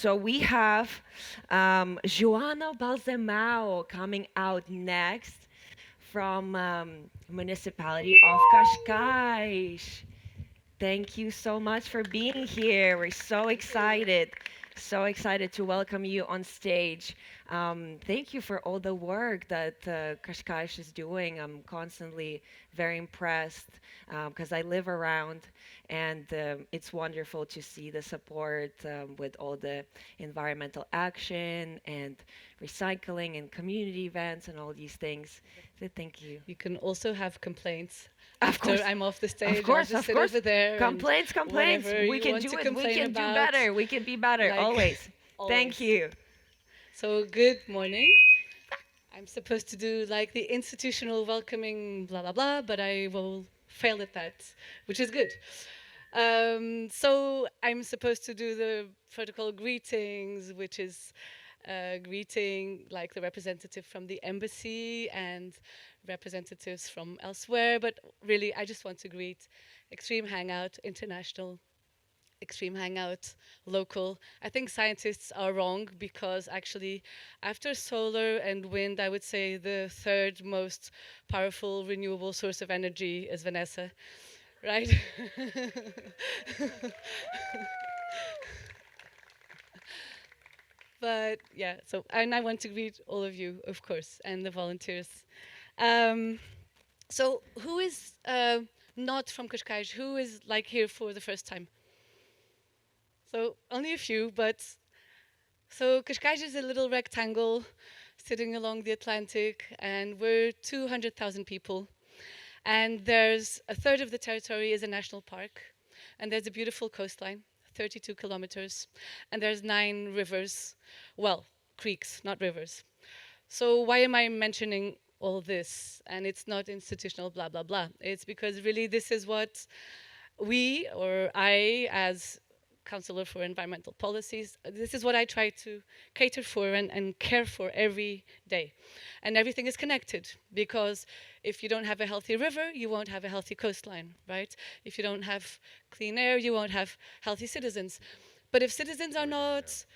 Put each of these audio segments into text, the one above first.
So we have Joana Balsemão coming out next from municipality of Cascais. Thank you so much for being here. We're so excited to welcome you on stage. Thank you for all the work that Cascais is doing. I'm constantly very impressed because I live around, and it's wonderful to see the support with all the environmental action and recycling and community events and all these things. So thank you. You can also have complaints Of after course. I'm off the Of stage. I'll course, just of sit course. over there and Complaints. whatever We you can want do to it. We complain can do about, better. We can be better. like Always. Thank always. you. So good morning. I'm supposed to do like the institutional welcoming, blah blah blah, but I will fail at that, which is good. So I'm supposed to do the protocol greetings, which is greeting like the representative from the embassy and representatives from elsewhere. But really, I just want to greet Extreme Hangout International, Extreme Hangout local. I think scientists are wrong because actually, after solar and wind, I would say the third most powerful renewable source of energy is Vanessa, right? But yeah, so and I want to greet all of you, of course, and the volunteers. Um, so who is not from Cascais? Who is like here for the first time? So only a few, but so Cascais is a little rectangle sitting along the Atlantic, and we're 200,000 people. And there's a third of the territory is a national park, and there's a beautiful coastline, 32 kilometers, and there's 9 rivers, well, creeks, not rivers. So why am I mentioning all this? And it's not institutional blah, blah, blah. It's because really this is what we, or I, as Counselor for Environmental Policies, this is what I try to cater for and care for every day. And everything is connected because if you don't have a healthy river, you won't have a healthy coastline, right? If you don't have clean air, you won't have healthy citizens. But if citizens are not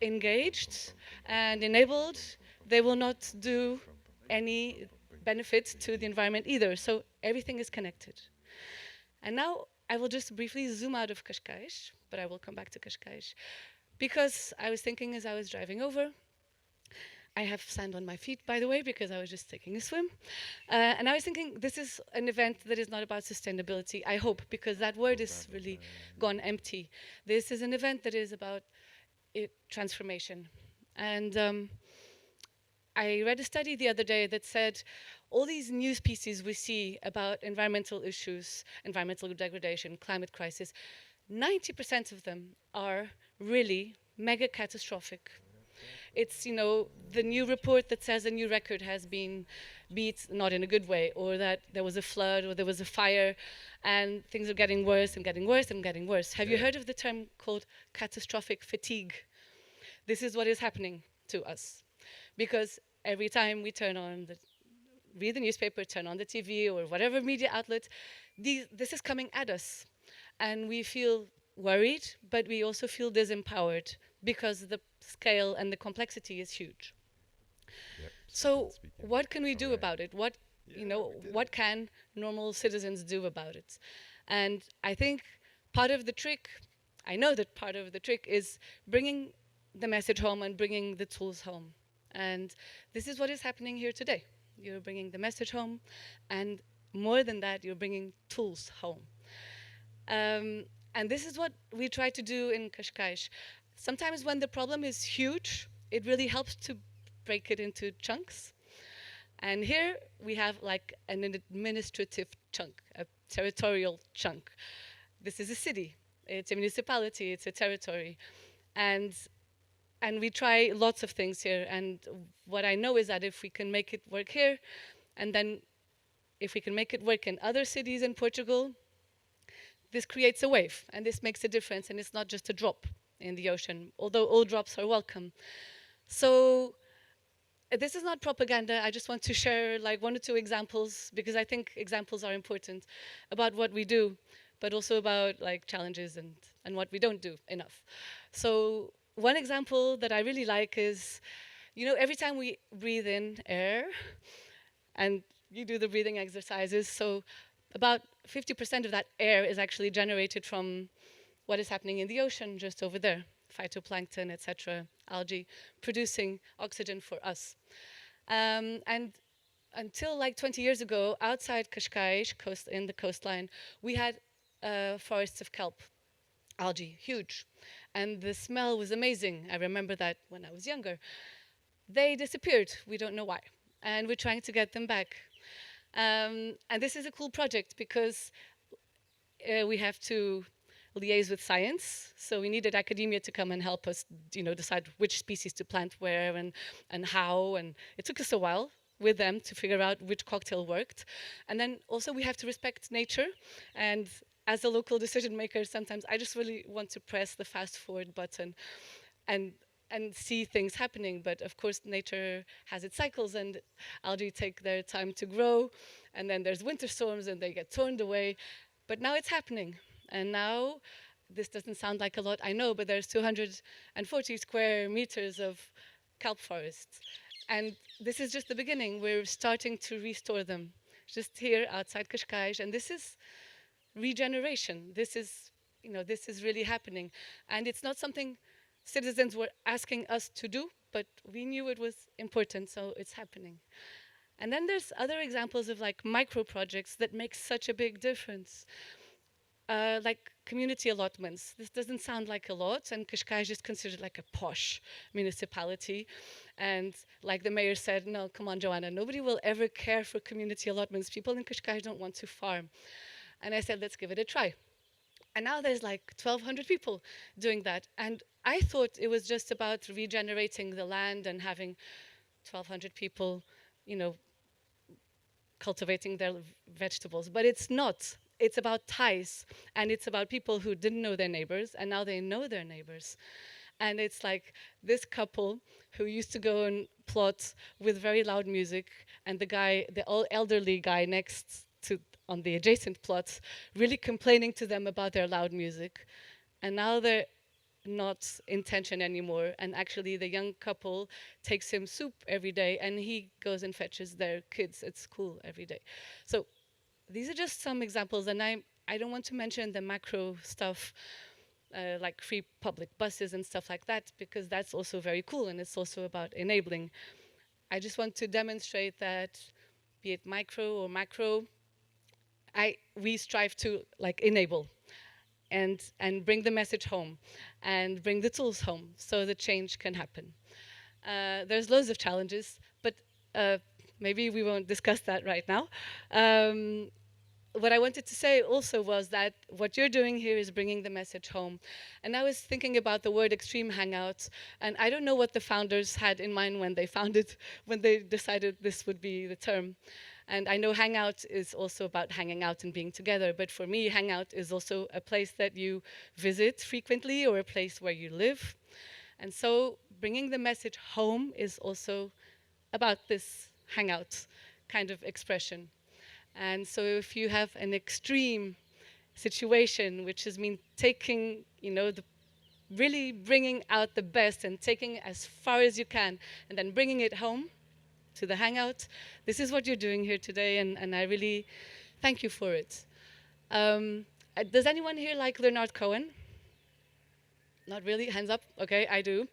engaged and enabled, they will not do any benefit to the environment either. So everything is connected. And now I will just briefly zoom out of Cascais, but I will come back to Cascais. Because I was thinking as I was driving over, I have sand on my feet, by the way, because I was just taking a swim. And I was thinking, this is an event that is not about sustainability, I hope, because that word is really gone empty. This is an event that is about transformation. And I read a study the other day that said all these news pieces we see about environmental issues, environmental degradation, climate crisis, 90% of them are really mega catastrophic. It's, the new report that says a new record has been beat, not in a good way, or that there was a flood or there was a fire and things are getting worse and getting worse and getting worse. Have you heard of the term called catastrophic fatigue? This is what is happening to us. Because every time we read the newspaper, turn on the TV or whatever media outlet, this is coming at us. And we feel worried, but we also feel disempowered because the scale and the complexity is huge. Yep, So speaking. what can we do Alright. about it? What can normal citizens do about it? And I think part of the trick, I know that part of the trick is bringing the message home and bringing the tools home. And this is what is happening here today. You're bringing the message home, and more than that, you're bringing tools home. And this is what we try to do in Cascais. Sometimes when the problem is huge, it really helps to break it into chunks. And here we have like an administrative chunk, a territorial chunk. This is a city, it's a municipality, it's a territory. And we try lots of things here. And what I know is that if we can make it work here, and then if we can make it work in other cities in Portugal, this creates a wave, and this makes a difference, and it's not just a drop in the ocean, although all drops are welcome. So this is not propaganda. I just want to share like 1 or 2 examples, because I think examples are important about what we do, but also about like challenges and what we don't do enough. So one example that I really like is, every time we breathe in air, and you do the breathing exercises, so about 50% of that air is actually generated from what is happening in the ocean just over there, phytoplankton, etc., algae, producing oxygen for us. And until like 20 years ago, outside Cascais, in the coastline, we had forests of kelp, algae, huge. And the smell was amazing. I remember that when I was younger. They disappeared. We don't know why. And we're trying to get them back. And this is a cool project because we have to liaise with science. So we needed academia to come and help us, decide which species to plant where and how. And it took us a while with them to figure out which cocktail worked. And then also we have to respect nature. And as a local decision maker, sometimes I just really want to press the fast forward button and see things happening. But of course, nature has its cycles, and algae take their time to grow. And then there's winter storms, and they get torn away. But now it's happening. And now, this doesn't sound like a lot, I know, but there's 240 square meters of kelp forests. And this is just the beginning. We're starting to restore them, just here outside Cascais. And this is regeneration. This is really happening. And it's not something citizens were asking us to do, but we knew it was important, so it's happening. And then there's other examples of like micro projects that make such a big difference. Like community allotments. This doesn't sound like a lot, and Cascais is considered like a posh municipality. And like the mayor said, no, come on, Joanna, nobody will ever care for community allotments. People in Cascais don't want to farm. And I said, let's give it a try. And now there's like 1,200 people doing that. And I thought it was just about regenerating the land and having 1,200 people, cultivating their vegetables. But it's not. It's about ties, and it's about people who didn't know their neighbors, and now they know their neighbors. And it's like this couple who used to go and plot with very loud music, and the elderly guy next to on the adjacent plots, really complaining to them about their loud music. And now they're not in tension anymore, and actually the young couple takes him soup every day, and he goes and fetches their kids at school every day. So these are just some examples, and I don't want to mention the macro stuff, like free public buses and stuff like that, because that's also very cool, and it's also about enabling. I just want to demonstrate that, be it micro or macro, we strive to like enable and bring the message home and bring the tools home so the change can happen. There's loads of challenges, but maybe we won't discuss that right now. What I wanted to say also was that what you're doing here is bringing the message home. And I was thinking about the word extreme hangout, and I don't know what the founders had in mind when they decided this would be the term. And I know hangout is also about hanging out and being together, but for me, hangout is also a place that you visit frequently or a place where you live. And so bringing the message home is also about this hangout kind of expression. And so if you have an extreme situation, which has mean taking, really bringing out the best and taking it as far as you can, and then bringing it home to the hangout, this is what you're doing here today, and I really thank you for it. Does anyone here like Leonard Cohen? Not really? Hands up? Okay, I do.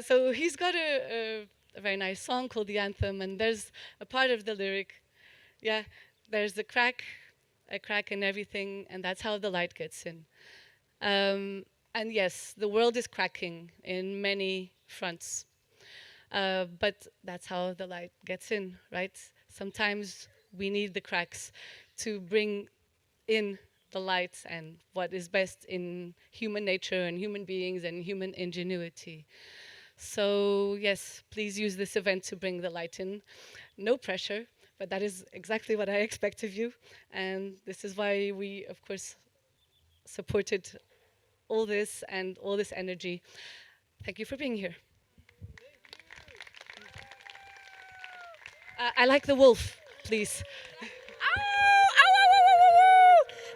So he's got a very nice song called The Anthem, and there's a part of the lyric, there's a crack in everything, and that's how the light gets in. And yes, the world is cracking in many fronts, but that's how the light gets in, right? Sometimes we need the cracks to bring in the light and what is best in human nature and human beings and human ingenuity. So yes, please use this event to bring the light in. No pressure, but that is exactly what I expect of you. And this is why we, of course, supported all this and all this energy. Thank you for being here. I like the wolf, please.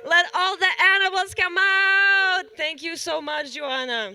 Let all the animals come out. Thank you so much, Joanna.